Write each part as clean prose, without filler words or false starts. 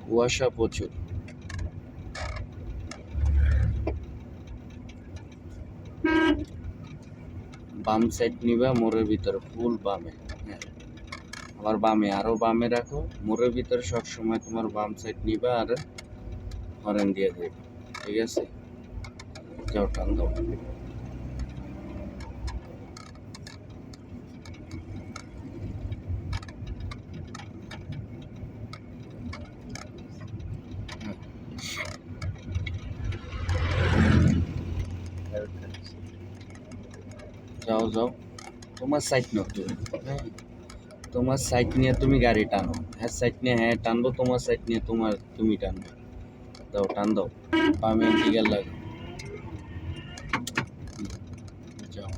কুয়াশা প্রচুর। বাম সাইড নিবা মোড়ের ভিতরে, ফুল বামে। হ্যাঁ, আবার বামে, আরো বামে রাখো। মোড়ের ভিতরে সবসময় তোমার বাম সাইড নিবা আর হরেন দিয়ে দেবে। ঠিক আছে, যাও টান দাও। যাও যাও, তোমার সাইড নাও তুমি। হ্যাঁ, তোমার সাইড নিয়ে তুমি গাড়ি টানো। হ্যাঁ, সাইড নিয়ে হ্যাঁ টানবো, তোমার সাইড নিয়ে তুমি টানবে। দাও, টান দাও। বামে দিকে লাগো। যাও,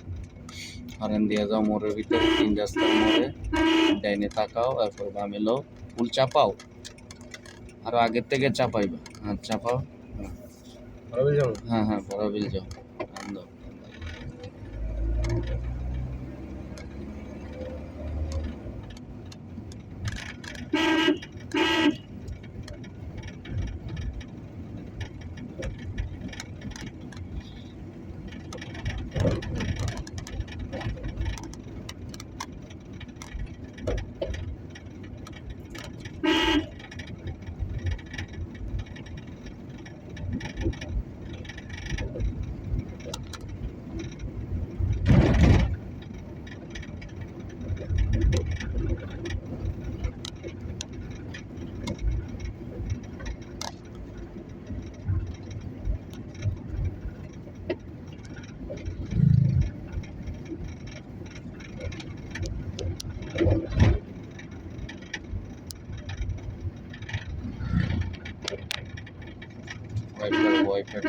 হরেন দিয়ে যাও মোড়ের ভিতরে, 3 রাস্তার মোড়ে। ডাইনে তাকাও, তারপর বামে লো, ফুল চাপাও। আরো আগের থেকে চাপাইবা। হ্যাঁ, চাপাও। হ্যাঁ হ্যাঁ, বড়বিল যাও। টান দাও। ওয়াইপার